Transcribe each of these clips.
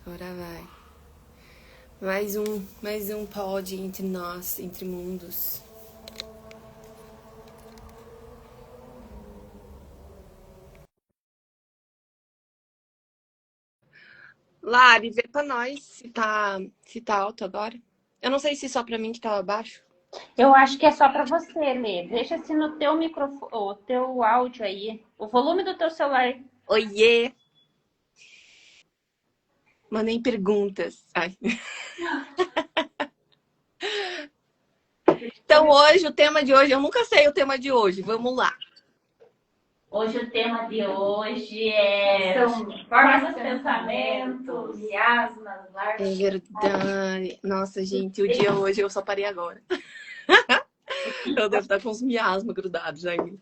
Agora vai. Mais um pod entre nós, entre mundos. Lari, vê pra nós se tá alto agora. Eu não sei se só pra mim que tava baixo. Eu acho que é só para você, Lê. Deixa assim no teu microfone, o teu áudio aí, o volume do teu celular. Oiê! Mandem perguntas. Ai. Então hoje, o tema de hoje, eu nunca sei o tema de hoje. Vamos lá. Hoje o tema de hoje são formas de pensamento, miasmas, É larvas. verdade. Nossa, gente, o dia hoje eu só parei agora. Eu devo estar com os miasmas grudados ainda.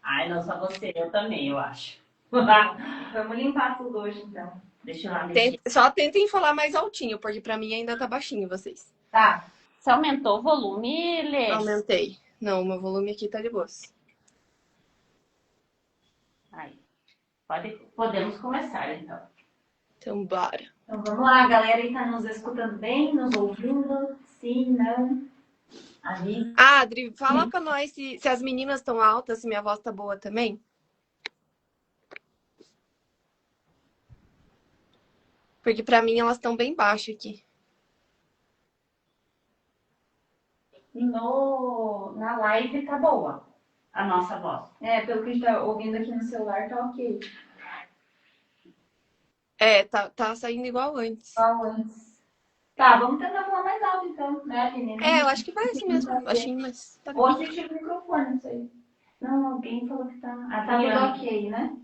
Ai, não só você, eu também, eu acho. Vamos limpar tudo hoje, então. Deixa eu lá mexer. Só tentem falar mais altinho, porque pra mim ainda tá baixinho vocês. Tá. Você aumentou o volume, Lê? Aumentei. Não, meu volume aqui tá de boas. Aí. Podemos começar, então. Então, bora. Então vamos lá, a galera aí tá nos escutando bem, nos ouvindo? Sim, não? Avisa. Adri, fala pra nós se as meninas estão altas, se minha voz tá boa também. Porque pra mim elas estão bem baixas aqui. Na live tá boa a nossa voz. É, pelo que a gente tá ouvindo aqui no celular, tá ok. É, tá saindo igual antes. Igual antes. Tá, vamos tentar falar mais alto então, né, Aline? É, eu acho que vai assim mesmo, baixinho, mas tá Ou bom. assistir o microfone, não sei. Não, alguém falou que tá. Ah, tá tudo ok, né?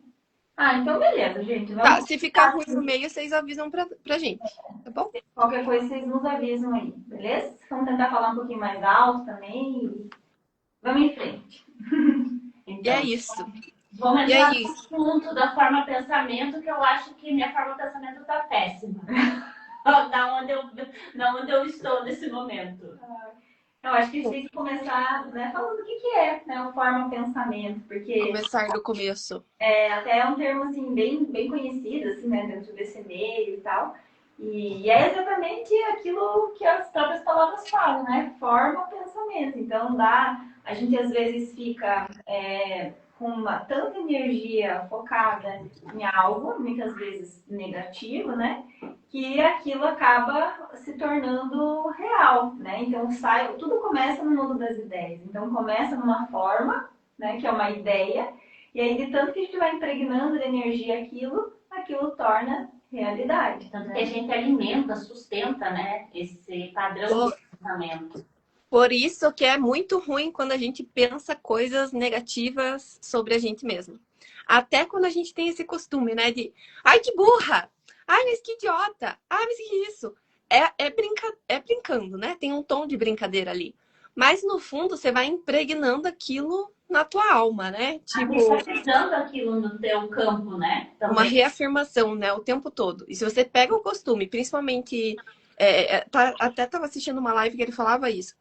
Ah, então beleza, gente. Tá, Vamos. se ficar ruim no meio, vocês avisam pra gente, tá bom? Qualquer coisa vocês nos avisam aí, beleza? Vamos tentar falar um pouquinho mais alto também. Vamos em frente. E é isso. Vamos E entrar aí? no assunto da forma pensamento, que eu acho que minha forma pensamento tá péssima. da onde eu estou nesse momento. Eu acho que a gente tem que começar, né, falando o que é, né, o forma pensamento, porque Começar do começo. até é um termo assim bem conhecido assim, né, dentro desse meio e tal. E é exatamente aquilo que as próprias palavras falam, né? Forma pensamento. Então a gente às vezes fica com tanta energia focada em algo, muitas vezes negativo, né? Que aquilo acaba se tornando real, né? Então tudo começa no mundo das ideias. Então começa numa forma, né? Que é uma ideia, e aí de tanto que a gente vai impregnando de energia aquilo torna realidade. Tanto que a gente alimenta, sustenta, né? Esse padrão de pensamento. Por isso que é muito ruim quando a gente pensa coisas negativas sobre a gente mesmo. Até quando a gente tem esse costume, né? De, ai, que burra! Ai, mas que idiota! Ai, mas que isso? É brincando, né? Tem um tom de brincadeira ali. Mas no fundo, você vai impregnando aquilo na tua alma, né? Tipo, Enfatizando aquilo no teu campo, né? uma reafirmação, né? O tempo todo. E se você pega o costume, principalmente. Até tava assistindo uma live que ele falava isso.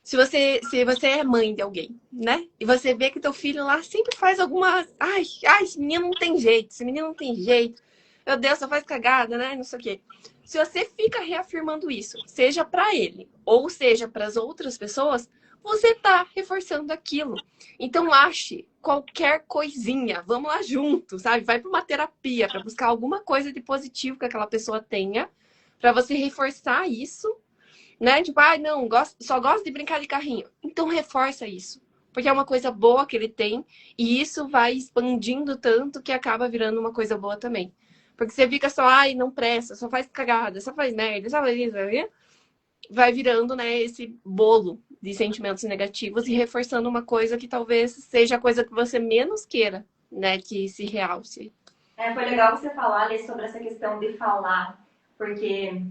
Se você é mãe de alguém, né? E você vê que teu filho lá sempre faz alguma. Ai, esse menino não tem jeito, esse menino não tem jeito. Meu Deus, só faz cagada, né? Não sei o quê. Se você fica reafirmando isso, seja para ele ou seja para as outras pessoas, você tá reforçando aquilo. Então ache qualquer coisinha, vamos lá junto, sabe? Vai para uma terapia para buscar alguma coisa de positivo que aquela pessoa tenha, para você reforçar isso, né? Tipo, não, só gosto de brincar de carrinho. Então reforça isso. Porque é uma coisa boa que ele tem e isso vai expandindo tanto que acaba virando uma coisa boa também. Porque você fica só, não presta, só faz cagada, só faz merda, só faz isso, vai virando, né, esse bolo de sentimentos negativos e reforçando uma coisa que talvez seja a coisa que você menos queira, né, que se realce. Foi legal você falar, Lê, sobre essa questão de falar, porque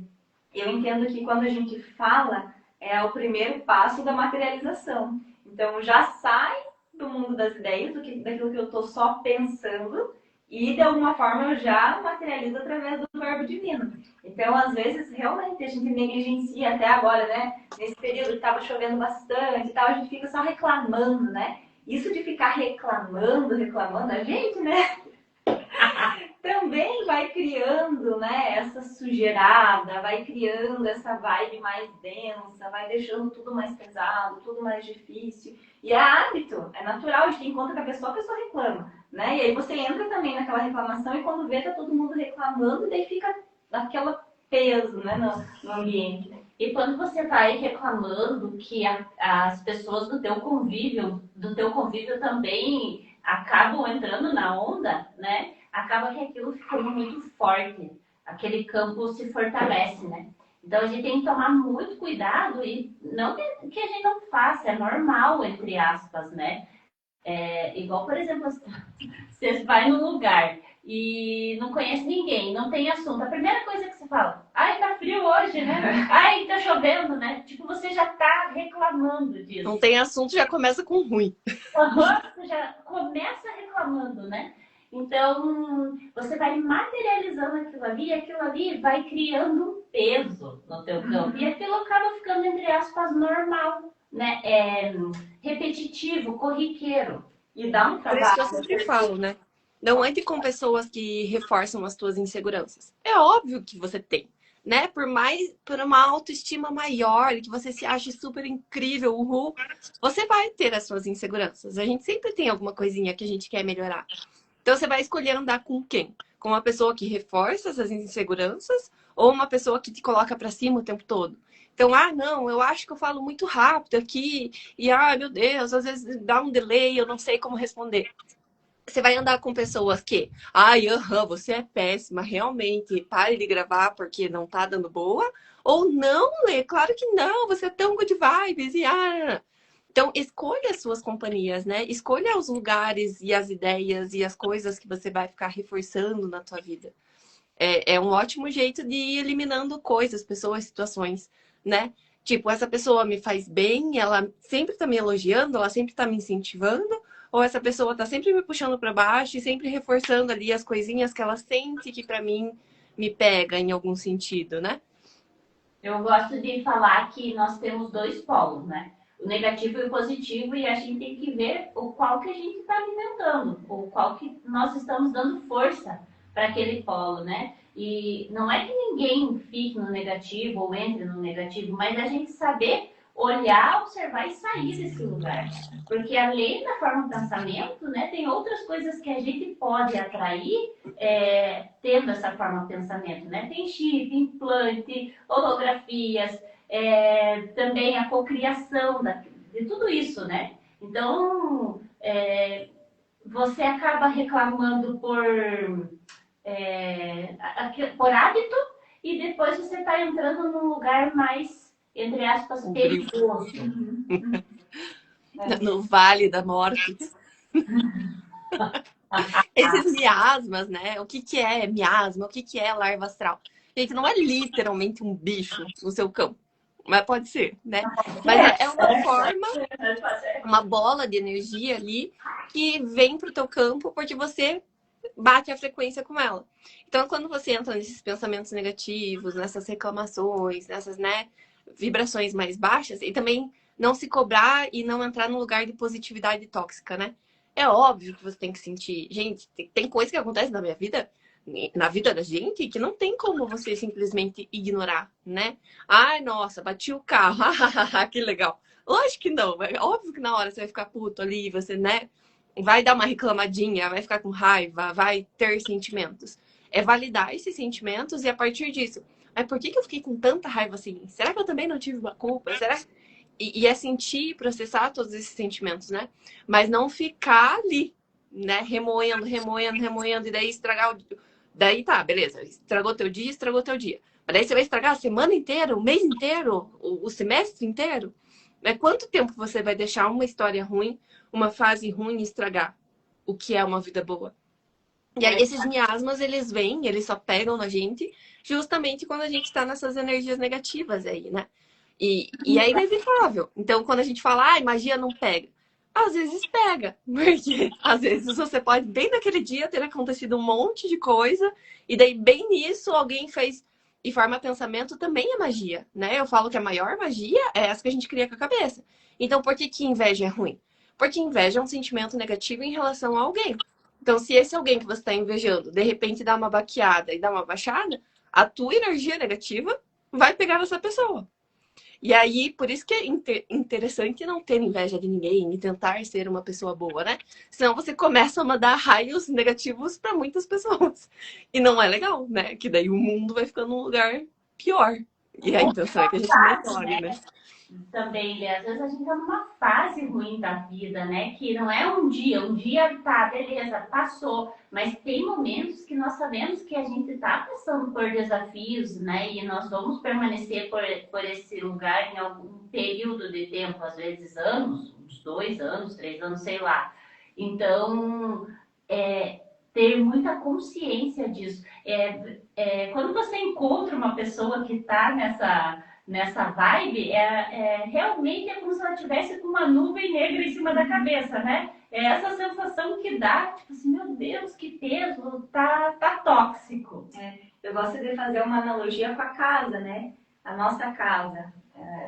eu entendo que quando a gente fala, é o primeiro passo da materialização. Então, já sai do mundo das ideias, daquilo que eu estou só pensando, e de alguma forma eu já materializo através do verbo divino. Então, às vezes, realmente a gente negligencia até agora, né? Nesse período que estava chovendo bastante e tal, a gente fica só reclamando, né? Isso de ficar reclamando a gente, né? também vai criando, né, essa sujeirada, vai criando essa vibe mais densa, vai deixando tudo mais pesado, tudo mais difícil. E é hábito, é natural, a gente encontra com a pessoa reclama, né? E aí você entra também naquela reclamação e quando vê, tá todo mundo reclamando, e daí fica aquela peso, né, no ambiente. E quando você vai reclamando que as pessoas do teu convívio também acabam entrando na onda, né? Acaba que aquilo ficando muito forte. Aquele campo se fortalece, né? Então a gente tem que tomar muito cuidado e não que a gente não faça, é normal, entre aspas, né? Igual, por exemplo, você vai num lugar e não conhece ninguém, não tem assunto. A primeira coisa que você fala, ai, tá frio hoje, né? Ai, tá chovendo, né? Tipo, você já tá reclamando disso. Não tem assunto, já começa com ruim. Você já começa reclamando, né? Então, você vai materializando aquilo ali e aquilo ali vai criando um peso no teu campo. E aquilo acaba ficando, entre aspas, normal, né? Repetitivo, corriqueiro. E dá um Por isso que eu trabalho. sempre falo, né? Não ande com pessoas que reforçam as tuas inseguranças. É óbvio que você tem, né? Por uma autoestima maior, que você se ache super incrível, uhul, você vai ter as suas inseguranças. A gente sempre tem alguma coisinha que a gente quer melhorar. Então você vai escolher andar com quem? Com uma pessoa que reforça essas inseguranças ou uma pessoa que te coloca pra cima o tempo todo? Então, não, eu acho que eu falo muito rápido aqui e, meu Deus, às vezes dá um delay, eu não sei como responder. Você vai andar com pessoas que, você é péssima, realmente, pare de gravar porque não tá dando boa. Ou não, Lê, claro que não, você é tão good vibes e Então, escolha as suas companhias, né? Escolha os lugares e as ideias e as coisas que você vai ficar reforçando na tua vida. É um ótimo jeito de ir eliminando coisas, pessoas, situações, né? Tipo, essa pessoa me faz bem, ela sempre tá me elogiando, ela sempre tá me incentivando, ou essa pessoa tá sempre me puxando para baixo e sempre reforçando ali as coisinhas que ela sente que para mim me pega em algum sentido, né? Eu gosto de falar que nós temos dois polos, né? O negativo e o positivo, e a gente tem que ver o qual que a gente está alimentando, o qual que nós estamos dando força para aquele polo, né? E não é que ninguém fique no negativo ou entre no negativo, mas a gente saber olhar, observar e sair desse lugar. Porque além da forma de pensamento, né, tem outras coisas que a gente pode atrair tendo essa forma de pensamento, né? Tem chip, implante, holografias, também a cocriação de tudo isso, né? Então, você acaba reclamando por hábito e depois você está entrando num lugar mais, entre aspas, perigoso. No Vale da Morte. Esses miasmas, né? O que é miasma? O que é larva astral? Gente, não é literalmente um bicho no seu campo. Mas pode ser, né? Mas é uma forma, uma bola de energia ali que vem pro teu campo porque você bate a frequência com ela. Então, quando você entra nesses pensamentos negativos, nessas reclamações, nessas, né, vibrações mais baixas, e também não se cobrar e não entrar no lugar de positividade tóxica, né? É óbvio que você tem que sentir. Gente, tem coisa que acontece na minha vida, na vida da gente, que não tem como você simplesmente ignorar, né? Ai, nossa, bati o carro, que legal. Lógico que não, é óbvio que na hora você vai ficar puto ali, você, né? Vai dar uma reclamadinha, vai ficar com raiva, vai ter sentimentos. É validar esses sentimentos e a partir disso, por que eu fiquei com tanta raiva assim? Será que eu também não tive uma culpa? Será? E é sentir e processar todos esses sentimentos, né? Mas não ficar ali, né? Remoendo, e daí estragar o... Daí tá, beleza. Estragou teu dia, estragou teu dia. Mas daí você vai estragar a semana inteira, o mês inteiro, o semestre inteiro? Quanto tempo você vai deixar uma história ruim, uma fase ruim estragar o que é uma vida boa? E aí esses miasmas, eles vêm, eles só pegam na gente justamente quando a gente tá nessas energias negativas aí, né? E é inevitável. Então, quando a gente fala, magia não pega. Às vezes pega. Porque às vezes você pode, bem naquele dia, ter acontecido um monte de coisa. E daí, bem nisso, alguém fez... E forma pensamento também é magia, né? Eu falo que a maior magia é essa que a gente cria com a cabeça. Então, por que inveja é ruim? Porque inveja é um sentimento negativo em relação a alguém. Então, se esse alguém que você está invejando, de repente dá uma baqueada e dá uma baixada, a tua energia negativa vai pegar nessa pessoa. E aí, por isso que é interessante não ter inveja de ninguém e tentar ser uma pessoa boa, né? Senão você começa a mandar raios negativos para muitas pessoas. E não é legal, né? Que daí o mundo vai ficando um lugar pior. E a intenção é que a gente melhore, né? Também, Lê, às vezes a gente tá numa fase ruim da vida, né? Que não é um dia tá, beleza, passou, mas tem momentos que nós sabemos que a gente tá passando por desafios, né? E nós vamos permanecer por esse lugar em algum período de tempo, às vezes anos, uns 2 anos, 3 anos, sei lá. Então, ter muita consciência disso. Quando você encontra uma pessoa que tá nessa vibe, realmente é como se ela estivesse com uma nuvem negra em cima da cabeça, né? É essa sensação que dá, tipo assim, meu Deus, que peso, tá tóxico. Eu gosto de fazer uma analogia com a casa, né? A nossa casa.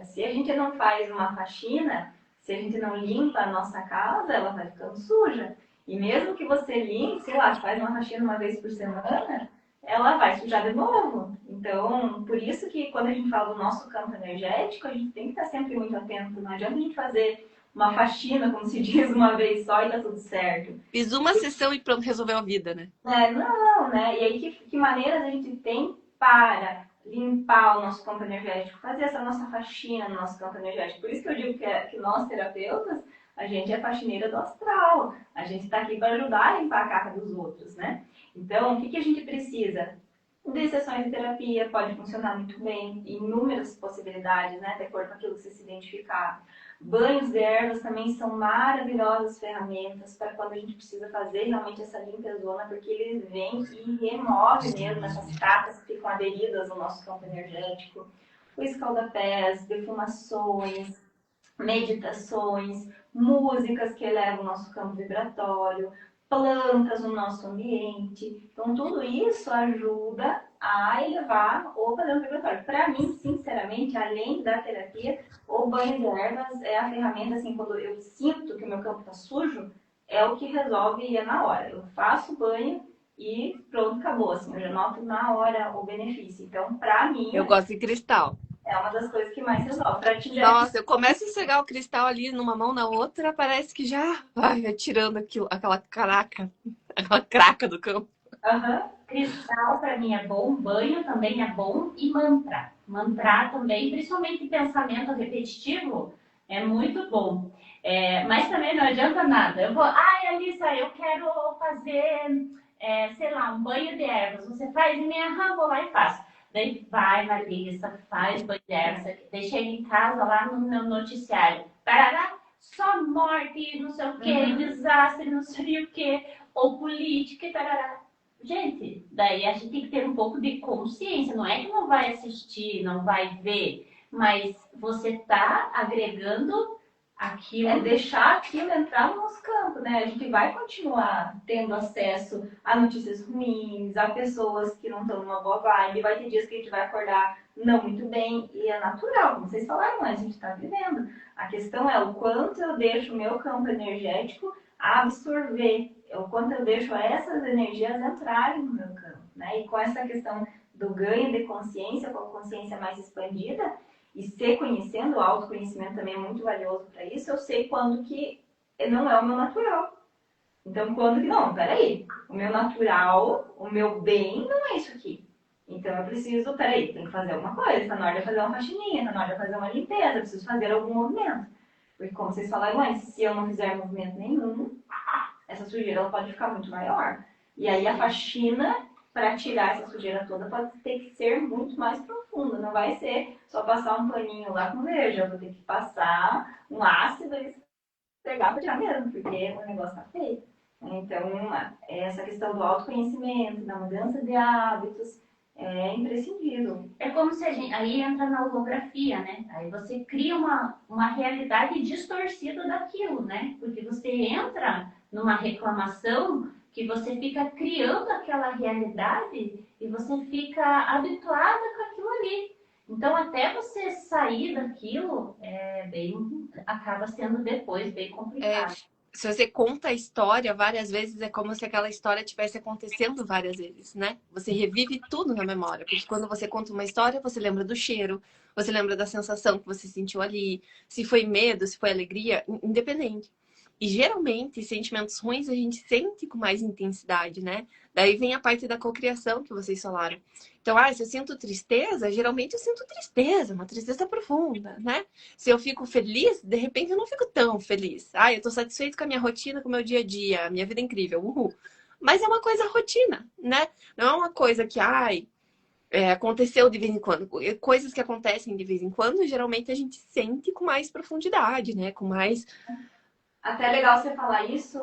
Se a gente não faz uma faxina, se a gente não limpa a nossa casa, ela vai ficando suja. E mesmo que você limpe, sei lá, faz uma faxina uma vez por semana, ela vai sujar de novo. Então, por isso que quando a gente fala do nosso campo energético, a gente tem que estar sempre muito atento. Não adianta a gente fazer uma faxina, como se diz, uma vez só e tá tudo certo. Fiz uma sessão e pronto, resolveu a vida, né? Não, né? E aí, que maneiras a gente tem para limpar o nosso campo energético, fazer essa nossa faxina no nosso campo energético. Por isso que eu digo que nós, terapeutas, a gente é faxineira do astral. A gente está aqui para ajudar a limpar a caca dos outros, né? Então, o que a gente precisa? De sessões de terapia, pode funcionar muito bem, inúmeras possibilidades, né? De acordo com aquilo que você se identificar. Banhos de ervas também são maravilhosas ferramentas para quando a gente precisa fazer realmente essa limpezona, porque eles vêm e removem mesmo essas cacas que ficam aderidas ao nosso campo energético. O escaldapés, defumações, meditações, músicas que elevam o nosso campo vibratório, plantas no nosso ambiente. Então, tudo isso ajuda a elevar o padrão vibratório. Para mim, sinceramente, além da terapia, o banho de ervas é a ferramenta, assim, quando eu sinto que o meu campo está sujo, é o que resolve e é na hora. Eu faço o banho e pronto, acabou. Assim, eu já noto na hora o benefício. Então, para mim, Eu gosto de cristal. é uma das coisas que mais resolve. Pra ti, Nossa, eu começo a esfregar o cristal ali numa mão, na outra, parece que já vai tirando aquela craca do campo. Cristal para mim é bom, banho também é bom e mantra. Mantra também, principalmente pensamento repetitivo, é muito bom. Mas também não adianta nada. Eu vou, Alissa, eu quero fazer, sei lá, um banho de ervas. Você faz? Vou lá e faço. Daí vai, Marisa, faz banho de ervas. Daí chega em casa lá no meu noticiário. Tarará, só morte, não sei o que, desastre, não sei o que, ou política, tarará. Gente, daí a gente tem que ter um pouco de consciência. Não é que não vai assistir, não vai ver, mas você está agregando aquilo. É deixar aquilo entrar no nosso campo, né? A gente vai continuar tendo acesso a notícias ruins, a pessoas que não estão numa boa vibe. Vai ter dias que a gente vai acordar não muito bem e é natural, como vocês falaram, a gente está vivendo. A questão é o quanto eu deixo o meu campo energético absorver, o quanto eu deixo essas energias entrarem no meu campo, né? E com essa questão do ganho de consciência, com a consciência mais expandida, e se conhecendo, o autoconhecimento também é muito valioso para isso, eu sei quando que não é o meu natural. Então, quando que não, peraí, o meu natural, o meu bem não é isso aqui. Então, eu preciso, peraí, tem que fazer alguma coisa, está na hora de fazer uma faxininha, está na hora de fazer uma limpeza, eu preciso fazer algum movimento. Porque, como vocês falaram antes, se eu não fizer movimento nenhum, essa sujeira ela pode ficar muito maior. E aí, a faxina para tirar essa sujeira toda pode ter que ser muito mais profunda. Não vai ser só passar um paninho lá com verde. Eu vou ter que passar um ácido e pegar para tirar mesmo, porque o negócio tá feio. Então, essa questão do autoconhecimento, da mudança de hábitos, é imprescindível. É como se a gente... Aí entra na holografia, né? Aí você cria uma realidade distorcida daquilo, né? Porque você entra numa reclamação que você fica criando aquela realidade e você fica habituada com aquilo ali. Então, até você sair daquilo, acaba sendo depois bem complicado. se você conta a história várias vezes, é como se aquela história tivesse acontecendo várias vezes, né? Você revive tudo na memória, porque quando você conta uma história, você lembra do cheiro, você lembra da sensação que você sentiu ali, se foi medo, se foi alegria, independente. E geralmente, sentimentos ruins a gente sente com mais intensidade, né? Daí vem a parte da cocriação que vocês falaram. Então, se eu sinto tristeza, geralmente eu sinto tristeza, uma tristeza profunda, né? Se eu fico feliz, de repente eu não fico tão feliz. Eu tô satisfeito com a minha rotina, com o meu dia a dia, a minha vida é incrível, uhul. Mas é uma coisa rotina, né? Não é uma coisa que, aconteceu de vez em quando. Coisas que acontecem de vez em quando, geralmente a gente sente com mais profundidade, né? Com mais. Até é legal você falar isso,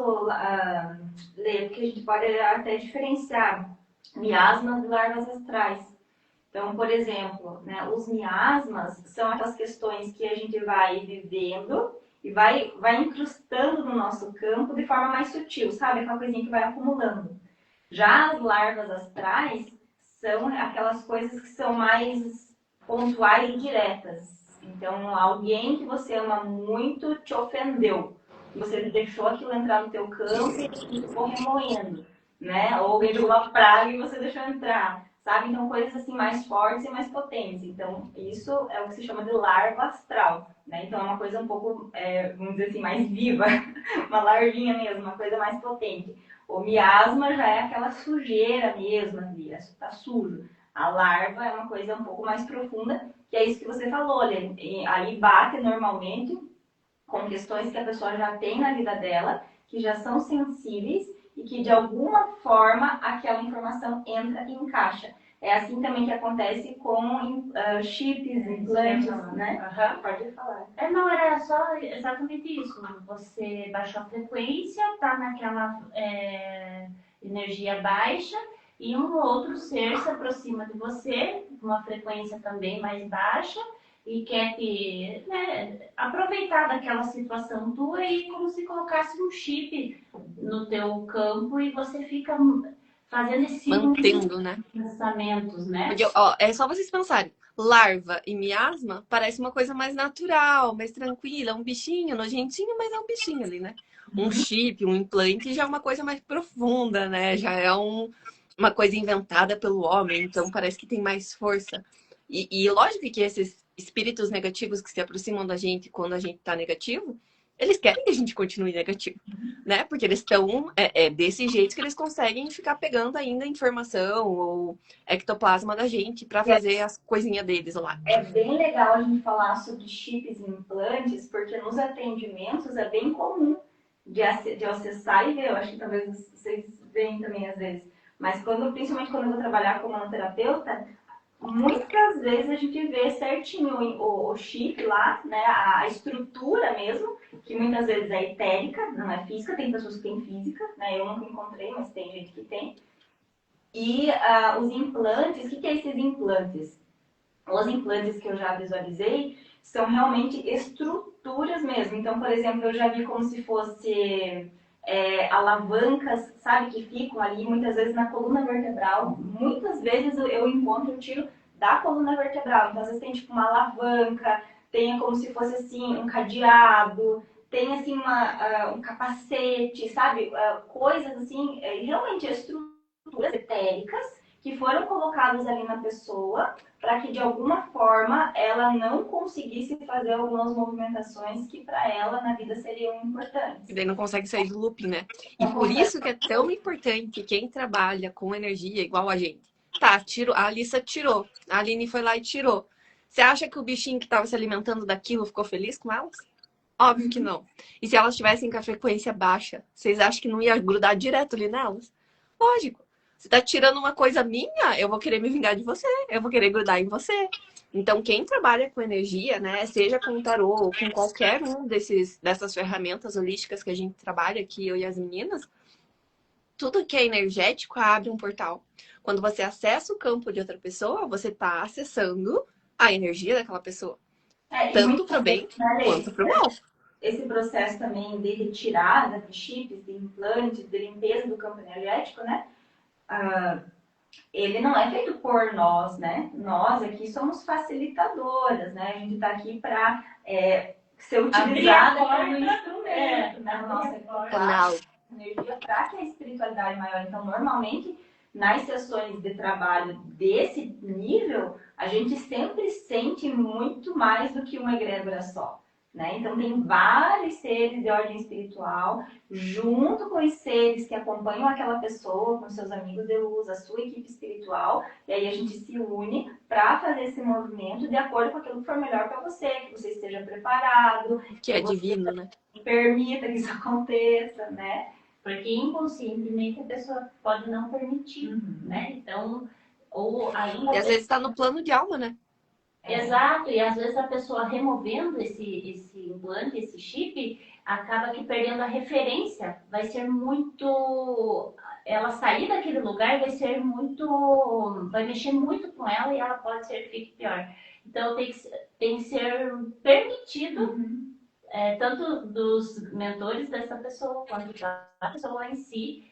Lê, porque a gente pode até diferenciar miasmas e larvas astrais. Então, por exemplo, né, os miasmas são aquelas questões que a gente vai vivendo e vai incrustando no nosso campo de forma mais sutil, sabe? Aquela coisinha que vai acumulando. Já as larvas astrais são aquelas coisas que são mais pontuais e diretas. Então, alguém que você ama muito te ofendeu. Você deixou aquilo entrar no teu campo e ficou remoendo, né? Ou veio uma praga e você deixou entrar, sabe? Então, coisas assim mais fortes e mais potentes. Então, isso é o que se chama de larva astral, né? Então, é uma coisa um pouco, vamos dizer assim, mais viva, uma larvinha mesmo, uma coisa mais potente. O miasma já é aquela sujeira mesmo, ali, tá sujo. A larva é uma coisa um pouco mais profunda, que é isso que você falou, aí bate normalmente com questões que a pessoa já tem na vida dela, que já são sensíveis e que de alguma forma aquela informação entra e encaixa. É assim também que acontece com chips, implantes, né? Pode falar. Não, era só exatamente isso. Você baixou a frequência, tá naquela energia baixa, e um outro ser se aproxima de você, com uma frequência também mais baixa, e quer te aproveitar daquela situação tua e como se colocasse um chip no teu campo e você fica fazendo esse Mantendo, né? pensamentos, né? Porque, é só vocês pensarem. Larva e miasma parece uma coisa mais natural, mais tranquila, um bichinho nojentinho, mas é um bichinho ali, né? Um chip, um implante já é uma coisa mais profunda, né? Já é uma coisa inventada pelo homem, então parece que tem mais força. E lógico que esses espíritos negativos que se aproximam da gente quando a gente tá negativo, eles querem que a gente continue negativo, né? Porque eles estão desse jeito que eles conseguem ficar pegando ainda informação ou ectoplasma da gente para fazer as coisinhas deles lá. É bem legal a gente falar sobre chips e implantes, porque nos atendimentos é bem comum de acessar e ver. Eu acho que talvez vocês veem também às vezes. Mas principalmente quando eu vou trabalhar como terapeuta, muitas vezes a gente vê certinho o chip lá, né? A estrutura mesmo, que muitas vezes é etérica, não é física. Tem pessoas que têm física, né? Eu nunca encontrei, mas tem gente que tem. E os implantes, o que é esses implantes? Os implantes que eu já visualizei são realmente estruturas mesmo. Então, por exemplo, eu já vi como se fosse alavancas, sabe, que ficam ali muitas vezes na coluna vertebral. Muitas vezes eu encontro o tiro da coluna vertebral. Então, às vezes tem tipo uma alavanca, tem como se fosse assim um cadeado, tem assim um capacete, sabe? Coisas assim, realmente estruturas etéricas que foram colocadas ali na pessoa para que de alguma forma ela não conseguisse fazer algumas movimentações que para ela na vida seriam importantes. E daí não consegue sair do looping, né? E por isso que é tão importante quem trabalha com energia igual a gente. Tá, a Alissa tirou. A Aline foi lá e tirou. Você acha que o bichinho que estava se alimentando daquilo ficou feliz com elas? Óbvio que não. E se elas estivessem com a frequência baixa, vocês acham que não ia grudar direto ali nelas? Lógico. Você tá tirando uma coisa minha, eu vou querer me vingar de você, eu vou querer grudar em você. Então, quem trabalha com energia, né, seja com tarô ou com qualquer dessas ferramentas holísticas que a gente trabalha aqui, eu e as meninas, tudo que é energético abre um portal. Quando você acessa o campo de outra pessoa, você está acessando a energia daquela pessoa. Tanto para o bem quanto para o mal. Esse processo também de retirada de chips, de implantes, de limpeza do campo energético, né? Ele não é feito por nós, né? Nós aqui somos facilitadoras, né? A gente está aqui para ser Abrir a utilizada como porta, instrumento na nossa Canal. energia para que a espiritualidade maior. Então, normalmente, nas sessões de trabalho desse nível, a gente sempre sente muito mais do que uma egrégora só. Né? Então, tem vários seres de ordem espiritual, junto com os seres que acompanham aquela pessoa, com seus amigos de luz, a sua equipe espiritual, e aí a gente se une para fazer esse movimento de acordo com aquilo que for melhor para você, que você esteja preparado, Que é divino, né? permita que isso aconteça, né? Porque inconscientemente a pessoa pode não permitir, né? Então, ou ainda... E às vezes tá no plano de alma, né? Exato, e às vezes a pessoa removendo esse implante, esse chip, acaba que perdendo a referência. Vai ser muito... Ela sair daquele lugar vai ser muito... Vai mexer muito com ela e ela pode ser que fique pior. Então tem que ser permitido, tanto dos mentores dessa pessoa, quanto da pessoa em si,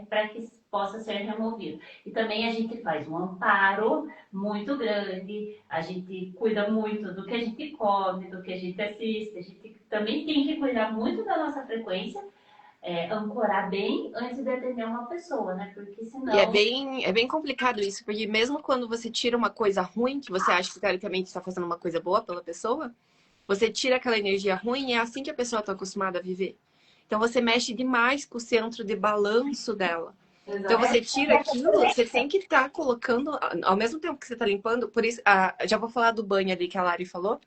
para que possa ser removido. E também a gente faz um amparo muito grande, a gente cuida muito do que a gente come, do que a gente assiste, a gente também tem que cuidar muito da nossa frequência, ancorar bem antes de atender uma pessoa, né? Porque senão... E é bem complicado isso, porque mesmo quando você tira uma coisa ruim, que você acha que teoricamente está fazendo uma coisa boa pela pessoa, você tira aquela energia ruim e é assim que a pessoa está acostumada a viver. Então você mexe demais com o centro de balanço dela. Então você tira aquilo, você tem que estar colocando, ao mesmo tempo que você está limpando, por isso, já vou falar do banho ali que a Lari falou.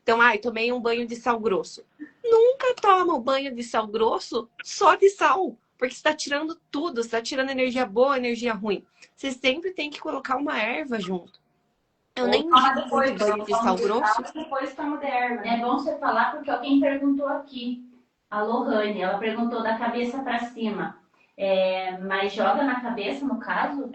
Então, tomei um banho de sal grosso. Nunca toma um banho de sal grosso só de sal, porque você está tirando tudo, você está tirando energia boa, energia ruim. Você sempre tem que colocar uma erva junto. Eu nem indico muito banho de sal grosso. Depois toma de erva. É bom você falar porque alguém perguntou aqui, a Lohane, ela perguntou da cabeça para cima. Mas joga na cabeça, no caso?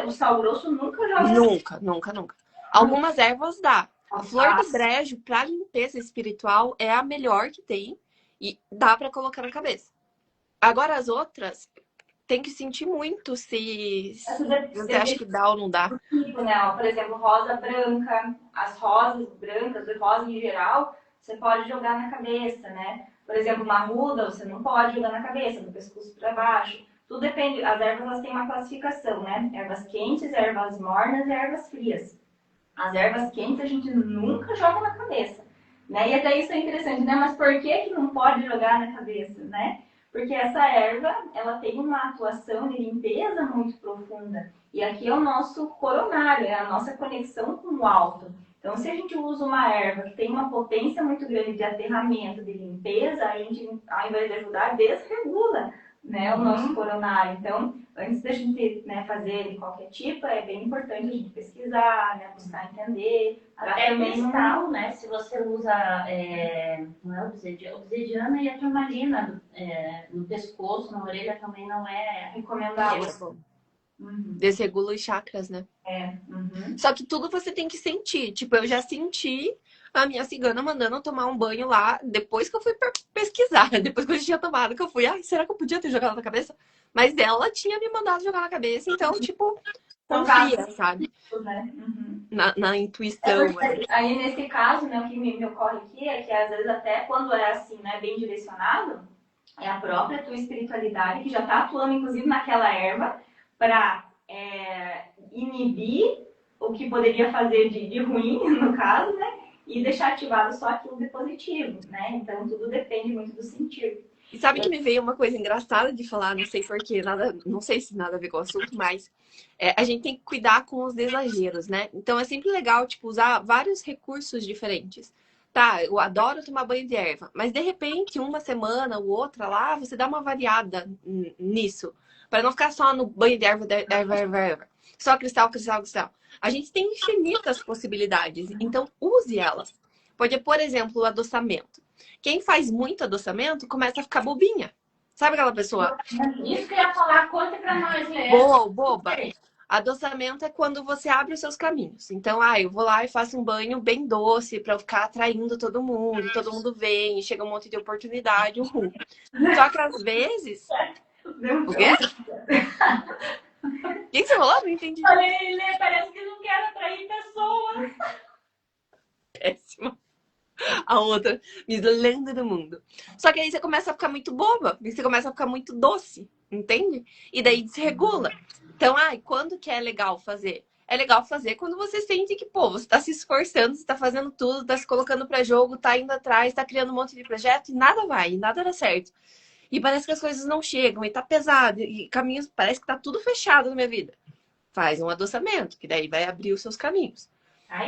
O sal grosso nunca joga. Nunca. Algumas ervas dá. A flor do brejo, para limpeza espiritual, é a melhor que tem. E dá para colocar na cabeça. Agora, as outras, tem que sentir muito se você acha que dá ou não dá. Por exemplo, rosa branca, as rosas brancas, rosa em geral, você pode jogar na cabeça, né? Por exemplo, uma arruda, você não pode jogar na cabeça, do pescoço para baixo. Tudo depende, as ervas elas têm uma classificação, né? Ervas quentes, ervas mornas e ervas frias. As ervas quentes a gente nunca joga na cabeça, né? E até isso é interessante, né? Mas por que não pode jogar na cabeça, né? Porque essa erva, ela tem uma atuação de limpeza muito profunda. E aqui é o nosso coronário, é a nossa conexão com o alto. Então, se a gente usa uma erva que tem uma potência muito grande de aterramento, de limpeza, a gente, ao invés de ajudar, desregula, né, o nosso coronário. Então, antes da gente, né, fazer de qualquer tipo, é bem importante a gente pesquisar, né, buscar entender. Até cristal, né? Se você usa, não é obsidiana e a turmalina no pescoço, na orelha também não é recomendável. Desregula os chakras, né? Só que tudo você tem que sentir. Tipo, eu já senti a minha cigana mandando eu tomar um banho lá depois que eu fui pesquisar. Depois que eu tinha tomado, que eu fui, será que eu podia ter jogado na cabeça? Mas ela tinha me mandado jogar na cabeça, então, tipo, confia, sabe? Na intuição. Aí, nesse caso, né, o que me ocorre aqui é que, às vezes, até quando é assim, né, bem direcionado, é a própria tua espiritualidade que já está atuando, inclusive, naquela erva, para inibir o que poderia fazer de ruim, no caso, né? E deixar ativado só aquilo de positivo, né? Então, tudo depende muito do sentido. E sabe que me veio uma coisa engraçada de falar, não sei porquê, não sei se nada a ver com o assunto, mas a gente tem que cuidar com os exageros, né? Então, é sempre legal, tipo, usar vários recursos diferentes. Tá, eu adoro tomar banho de erva, mas de repente, uma semana ou outra lá, você dá uma variada nisso. Para não ficar só no banho de erva. Só cristal. A gente tem infinitas possibilidades, então use elas. Pode, por exemplo, o adoçamento. Quem faz muito adoçamento começa a ficar bobinha. Sabe aquela pessoa? Isso que eu ia falar, conta pra nós, né? Boa ou boba? Adoçamento é quando você abre os seus caminhos. Então, eu vou lá e faço um banho bem doce para eu ficar atraindo todo mundo vem, chega um monte de oportunidade, Só que às vezes... O quê? O que você falou? Não entendi. Falei, parece que não quer atrair pessoas. Péssima. A outra me isolando do mundo. Só que aí você começa a ficar muito boba, você começa a ficar muito doce, entende? E daí desregula. Então, quando que é legal fazer? É legal fazer quando você sente que, pô, você tá se esforçando, você tá fazendo tudo, tá se colocando pra jogo, tá indo atrás, tá criando um monte de projeto e nada vai, e nada dá certo. E parece que as coisas não chegam, e tá pesado, e caminhos, parece que tá tudo fechado na minha vida. Faz um adoçamento, que daí vai abrir os seus caminhos.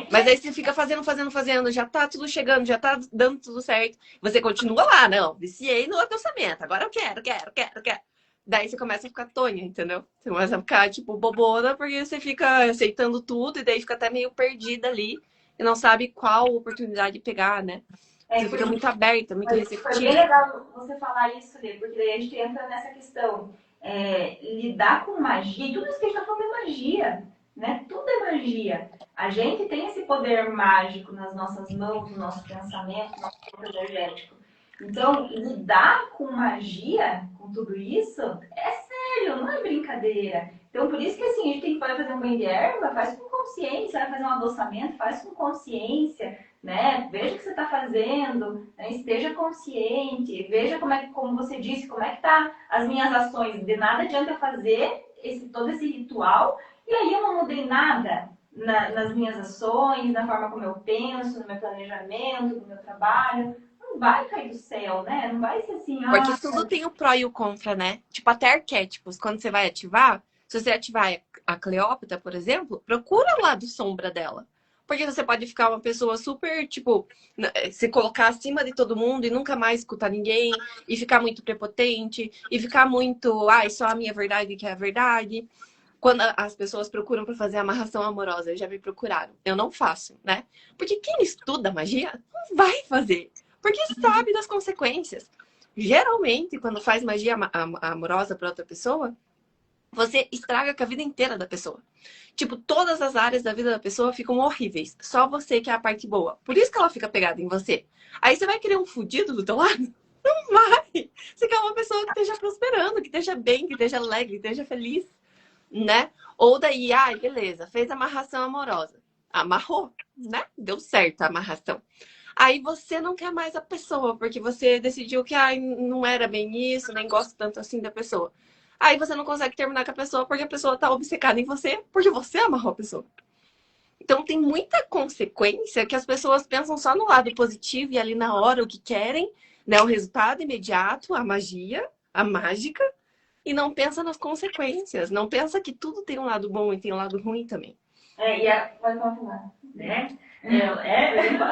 Mas aí você fica fazendo, já tá tudo chegando, já tá dando tudo certo. Você continua lá, não, viciei no adoçamento, agora eu quero. Daí você começa a ficar tonha, entendeu? Você começa a ficar, tipo, bobona, porque você fica aceitando tudo, e daí fica até meio perdida ali, e não sabe qual oportunidade pegar, né? Você fica muito aberta, muito receptiva. Foi bem legal você falar isso, Lê, porque daí a gente entra nessa questão. Lidar com magia, tudo isso que a gente está falando é magia, né? Tudo é magia. A gente tem esse poder mágico nas nossas mãos, no nosso pensamento, no nosso corpo energético. Então, lidar com magia, com tudo isso, é sério, não é brincadeira. Então, por isso que assim, a gente tem que fazer um banho de erva, faz com consciência, vai fazer um adoçamento, faz com consciência, né? Veja o que você está fazendo, né? Esteja consciente, veja como você disse, como é que tá as minhas ações. De nada adianta eu fazer todo esse ritual e aí eu não mudei nada nas minhas ações, na forma como eu penso, no meu planejamento, no meu trabalho. Não vai cair do céu, né? Não vai ser assim, Porque tudo tem o pró e o contra, né? Tipo, até arquétipos, quando você vai ativar, se você ativar a Cleópatra, por exemplo, procura o lado sombra dela. Porque você pode ficar uma pessoa super, tipo, se colocar acima de todo mundo e nunca mais escutar ninguém, e ficar muito prepotente, e ficar muito, só a minha verdade que é a verdade. Quando as pessoas procuram para fazer amarração amorosa, já me procuraram. Eu não faço, né? Porque quem estuda magia não vai fazer. Porque sabe das consequências. Geralmente, quando faz magia amorosa para outra pessoa, você estraga com a vida inteira da pessoa. Tipo, todas as áreas da vida da pessoa ficam horríveis. Só você que é a parte boa. Por isso que ela fica pegada em você. Aí você vai querer um fudido do teu lado? Não vai! Você quer uma pessoa que esteja prosperando, que esteja bem, que esteja alegre, que esteja feliz, né? Ou daí, beleza, fez amarração amorosa. Amarrou, né? Deu certo a amarração. Aí você não quer mais a pessoa, porque você decidiu que não era bem isso, nem gosto tanto assim da pessoa. Aí você não consegue terminar com a pessoa porque a pessoa tá obcecada em você, porque você amarrou a pessoa. Então tem muita consequência que as pessoas pensam só no lado positivo e ali na hora o que querem, né? O resultado imediato, a magia, a mágica, e não pensa nas consequências. Não pensa que tudo tem um lado bom e tem um lado ruim também. Pode falar. Né?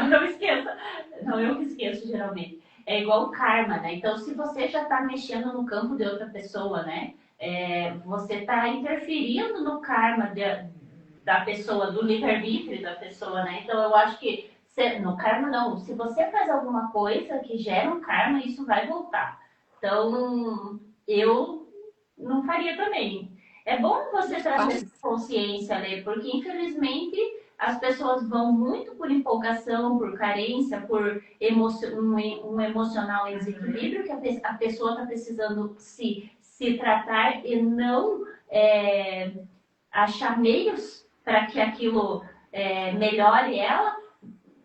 Não esqueça. Não, eu que esqueço geralmente. É igual o karma, né? Então, se você já está mexendo no campo de outra pessoa, né? Você está interferindo no karma da pessoa, do livre-arbítrio da pessoa, né? Então, eu acho que no karma não. Se você faz alguma coisa que gera um karma, isso vai voltar. Então, eu não faria também. É bom você trazer consciência, Lê, porque infelizmente as pessoas vão muito por empolgação, por carência, por um emocional em desequilíbrio, que a pessoa está precisando se tratar e não achar meios para que aquilo melhore ela,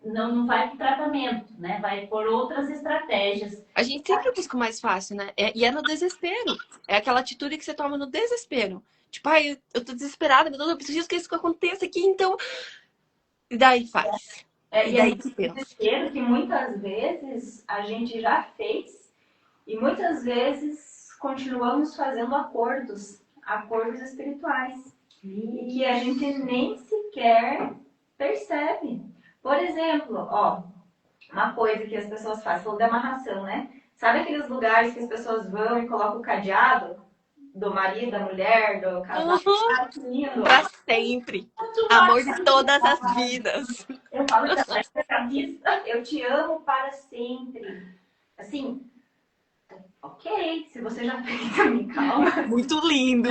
não vai para o tratamento, né? Vai por outras estratégias. A gente sempre busca o mais fácil, né? E é no desespero. É aquela atitude que você toma no desespero. Tipo, eu tô desesperada, eu preciso que isso aconteça aqui, então... E daí faz. E daí desespero que muitas vezes a gente já fez e muitas vezes continuamos fazendo acordos espirituais. E que a gente nem sequer percebe. Por exemplo, uma coisa que as pessoas fazem, falou de amarração, né? Sabe aqueles lugares que as pessoas vão e colocam o cadeado do marido, da mulher, do casal? Pra sempre. Amor de todas as vidas. Eu falo que eu te amo para sempre. Assim, ok, se você já fez, também calma. Muito lindo.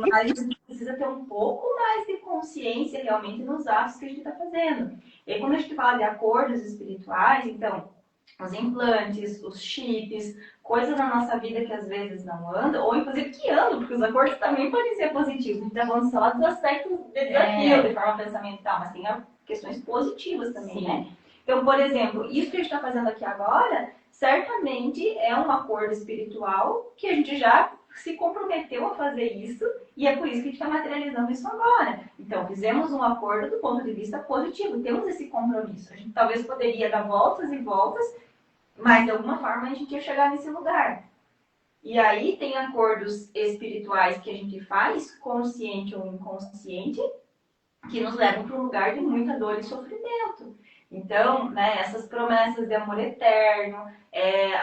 Mas a gente precisa ter um pouco mais de consciência realmente nos atos que a gente está fazendo. E aí, quando a gente fala de acordos espirituais, então, os implantes, os chips, coisas na nossa vida que às vezes não andam, ou inclusive que andam, porque os acordos também podem ser positivos. A gente está falando só dos aspectos de desafio, de forma de pensamento e tal, mas tem questões positivas também, né? Então, por exemplo, isso que a gente está fazendo aqui agora, certamente é um acordo espiritual que a gente já se comprometeu a fazer isso e é por isso que a gente está materializando isso agora. Então, fizemos um acordo do ponto de vista positivo, temos esse compromisso. A gente talvez poderia dar voltas e voltas, mas de alguma forma a gente ia chegar nesse lugar. E aí tem acordos espirituais que a gente faz, consciente ou inconsciente, que nos levam para um lugar de muita dor e sofrimento. Então, né, essas promessas de amor eterno,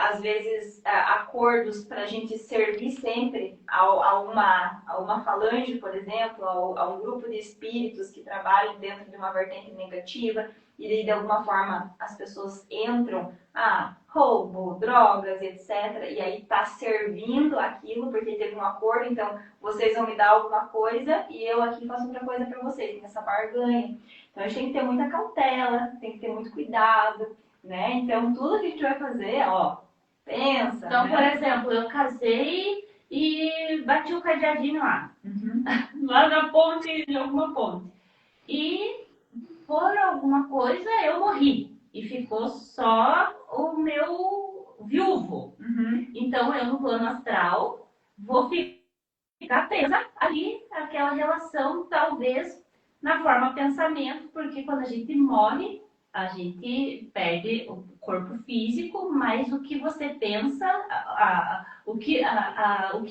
às vezes acordos para a gente servir sempre a uma falange, por exemplo, a um grupo de espíritos que trabalham dentro de uma vertente negativa, e de alguma forma as pessoas entram a roubo, drogas, etc. E aí está servindo aquilo porque teve um acordo, então vocês vão me dar alguma coisa e eu aqui faço outra coisa para vocês, tem essa barganha. Então a gente tem que ter muita cautela, tem que ter muito cuidado, né? Então tudo que a gente vai fazer, ó, pensa. Então, né? por exemplo, eu casei e bati o cadeadinho lá. Lá na ponte, de alguma ponte. E por alguma coisa eu morri. E ficou só o meu viúvo. Então eu no plano astral vou ficar presa ali, aquela relação, talvez na forma pensamento, porque quando a gente morre, a gente perde o corpo físico, mas o que você pensa, o que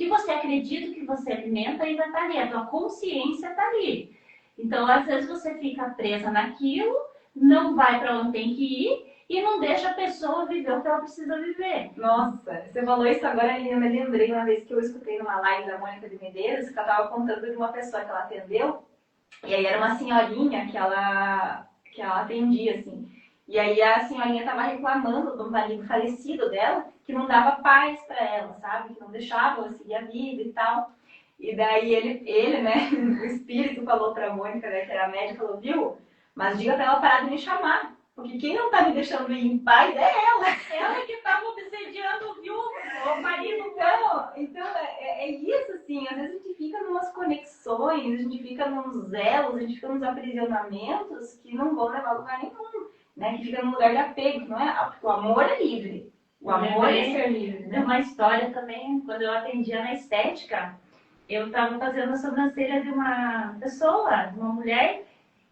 você acredita, o que você alimenta ainda está ali, a tua consciência está ali. Então, às vezes você fica presa naquilo, não vai para onde tem que ir e não deixa a pessoa viver o que ela precisa viver. Nossa, você falou isso agora e eu me lembrei uma vez que eu escutei numa live da Mônica de Medeiros, que ela estava contando de uma pessoa que ela atendeu, e aí era uma senhorinha que ela atendia, assim. E aí a senhorinha estava reclamando do marido falecido dela, que não dava paz para ela, sabe? Que não deixava ela seguir a vida e tal. E daí ele, né, o espírito falou pra Mônica, né, que era a médica, falou, viu? Mas diga pra ela parar de me chamar. Porque quem não tá me deixando ir em paz é ela. Ela que estava obsediando o viúvo, o marido. Então é isso, assim. Às vezes a gente fica numas conexões, a gente fica nos elos, a gente fica nos aprisionamentos que não vão levar a lugar nenhum. Né? Que fica num lugar de apego, que não é? Porque o amor é livre. O amor é ser livre. Tem uma história também, quando eu atendia na estética, eu estava fazendo a sobrancelha de uma pessoa, de uma mulher,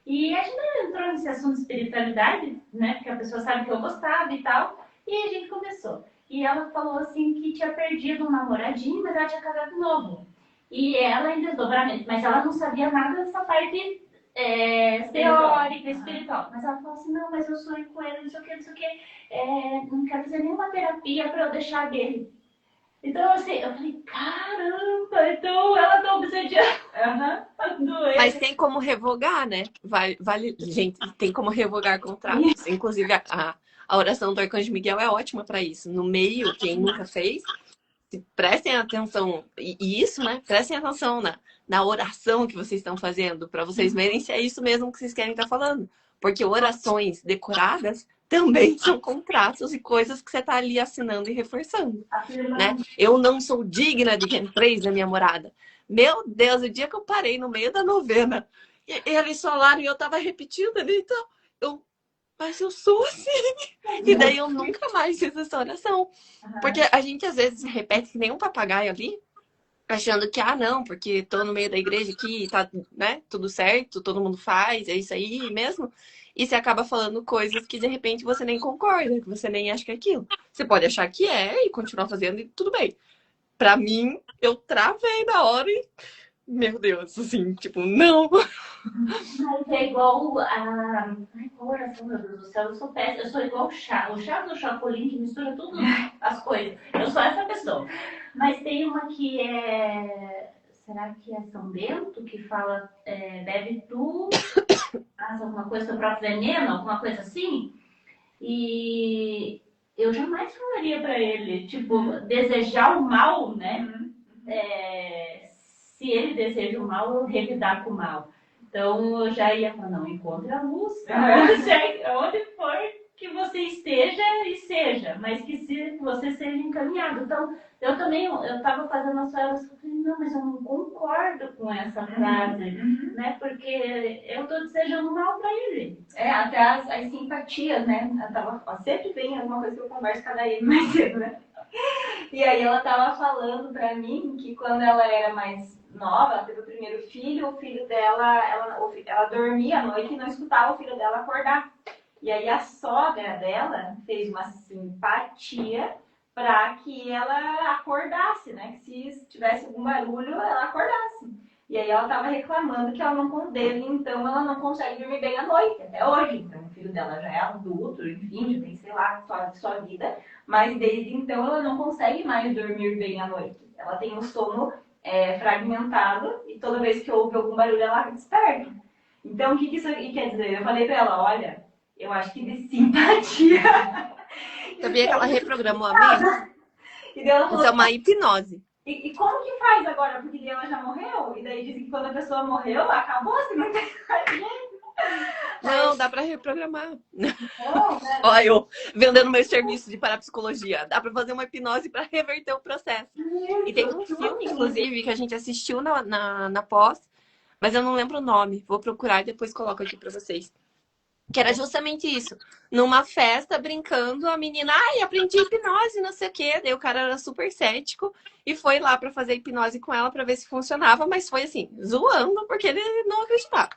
e a gente entrou nesse assunto de espiritualidade, né? Porque a pessoa sabe que eu gostava e tal, e a gente começou. E ela falou assim que tinha perdido um namoradinho, mas ela tinha casado de novo. E ela em desdobramento, mas ela não sabia nada dessa parte teórica, espiritual. Mas ela falou assim, não, mas eu sonho com ele, não sei o que, não sei o que, não quero fazer nenhuma terapia para eu deixar dele. Então, assim, eu falei, caramba, então ela tá obsediando ele. Mas tem como revogar, né? Vale, gente, tem como revogar contratos. Inclusive, a oração do Arcanjo Miguel é ótima para isso. No meio, quem nunca fez, prestem atenção. E isso, né? Prestem atenção na oração que vocês estão fazendo, para vocês verem se é isso mesmo que vocês querem estar falando. Porque orações decoradas também são contratos e coisas que você está ali assinando e reforçando, né? Eu não sou digna de quem fez a minha morada. Meu Deus, o dia que eu parei no meio da novena, e eles falaram e eu tava repetindo ali, então, mas eu sou assim. E daí eu nunca mais fiz essa oração. Porque a gente às vezes repete que nem um papagaio ali, achando que, não, porque tô no meio da igreja aqui, tá, né, tudo certo, todo mundo faz, é isso aí mesmo. E você acaba falando coisas que de repente você nem concorda, que você nem acha que é aquilo. Você pode achar que é e continuar fazendo e tudo bem. Pra mim, eu travei na hora e, meu Deus, assim, tipo, não. Mas é igual a... Ai, qual oração, meu Deus do céu? Eu sou péssima. Eu sou igual o Chaves do Chapolin, que mistura tudo as coisas. Eu sou essa pessoa. Mas tem uma que é... Será que é São Bento? Que fala, bebe tu... alguma coisa do próprio veneno, alguma coisa assim. E eu jamais falaria pra ele, tipo, desejar o mal, né? Se ele deseja o mal, eu revidar com o mal. Então eu já ia falar, não, encontre a luz. Onde for que você esteja e seja, mas que você seja encaminhado. Então, eu também, eu estava fazendo as horas, eu falei, não, mas eu não concordo com essa frase, né? Porque eu estou desejando mal para ele. Até as simpatias, né? Ela tava, ó, sempre vem alguma coisa que eu converso com a Daiane mais cedo, né? E aí ela tava falando pra mim que quando ela era mais nova, ela teve o primeiro filho, o filho dela, ela dormia à noite e não escutava o filho dela acordar. E aí a sogra dela fez uma simpatia para que ela acordasse, né? Que se tivesse algum barulho, ela acordasse. E aí ela estava reclamando que ela não dele, então ela não consegue dormir bem à noite, até hoje. Então o filho dela já é adulto, enfim, já tem, sei lá, sua vida. Mas desde então ela não consegue mais dormir bem à noite. Ela tem o sono fragmentado e toda vez que ouve algum barulho ela desperta. Então o que isso quer dizer? Eu falei para ela, olha, eu acho que de simpatia. Sabia que ela reprogramou a mente? E ela falou, isso é uma hipnose. E como que faz agora? Porque ela já morreu? E daí dizem que quando a pessoa morreu, acabou, se não tem mais jeito. Não, dá pra reprogramar. Não, né? Olha, eu vendendo meu serviço de parapsicologia. Dá pra fazer uma hipnose pra reverter o processo. E tem um filme, inclusive, que a gente assistiu na pós, mas eu não lembro o nome. Vou procurar e depois coloco aqui pra vocês. Que era justamente isso. Numa festa, brincando, a menina, ai, aprendi hipnose, não sei o quê. Daí o cara era super cético e foi lá pra fazer hipnose com ela pra ver se funcionava, mas foi assim, zoando, porque ele não acreditava.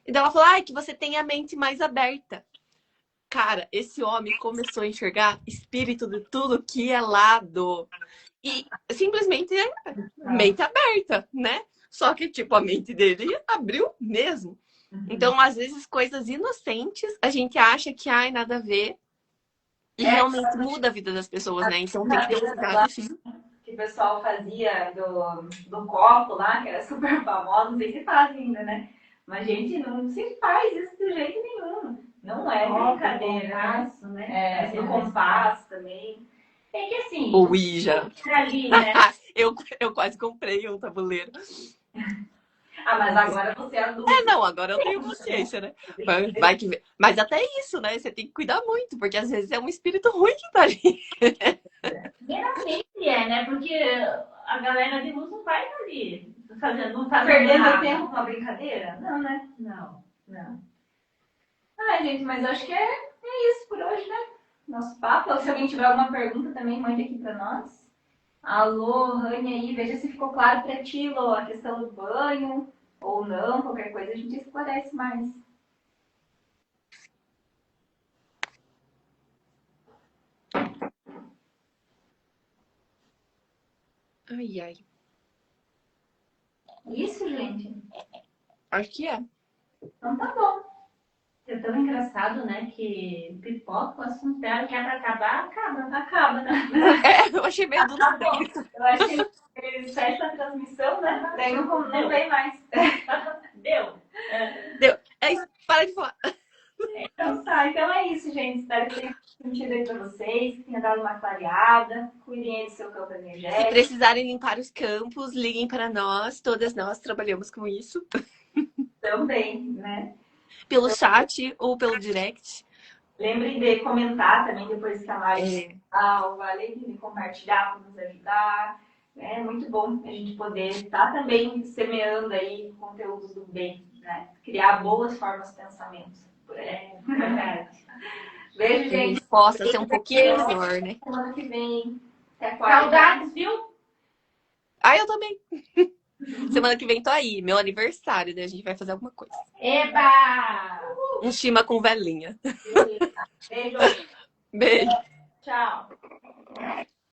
E daí ela falou, ai, que você tem a mente mais aberta. Cara, esse homem começou a enxergar espírito de tudo que é lado. E simplesmente mente aberta, né? Só que, tipo, a mente dele abriu mesmo. Então, às vezes, coisas inocentes, a gente acha que, ai, nada a ver. E realmente muda a vida das pessoas, né? Então, tem que ter um cuidado, sim. Que o pessoal fazia do copo lá, que era super famoso, não sei se faz ainda, né? Mas, gente, não se faz isso de jeito nenhum. Não é brincadeira, né? Do compasso também. É que assim, O Ouija. ali, né? Eu quase comprei um tabuleiro. Mas agora você é adulto. Não, agora eu tenho consciência, né? Vai que vem. Mas até isso, né? Você tem que cuidar muito, porque às vezes é um espírito ruim que tá ali. Geralmente né? Porque a galera de luz não vai ali fazendo, não tá perdendo nada. tempo com uma brincadeira? Não, né? Não. Ai, gente, mas acho que é isso por hoje, né? Nosso papo. Se alguém tiver alguma pergunta também, mande aqui pra nós. Alô, Rania aí, veja se ficou claro pra ti, Lô, a questão do banho ou não, qualquer coisa a gente esclarece mais. Ai, ai. Isso, gente? Acho que é. Então tá bom. É tão engraçado, né? Que pipoca, o assunto dela que é pra acabar, Acaba, né? Eu achei meio do nada. Eu acho que eles fecham a transmissão, né? Daí não vem mais. Deu. É isso, para de falar. Então tá, então é isso, gente. Espero que tenha sentido aí pra vocês, que tenha dado uma clareada. Cuidem aí do seu campo Se energético. precisarem limpar os campos, liguem para nós. Todas nós trabalhamos com isso. Também, né? Pelo chat ou pelo direct. Lembrem de comentar também depois que a live vale de compartilhar para nos ajudar. É muito bom a gente poder estar também semeando aí conteúdos do bem, né? Criar boas formas de pensamento. Verdade. Beijo, Que a gente. gente possa ser um pouquinho melhor, né? Semana que vem. Até quarta. Saudades, viu? Eu também. Semana que vem tô aí, meu aniversário, daí a gente vai fazer alguma coisa. Eba! Um chima com velhinha. Beijo. Beijo. Tchau.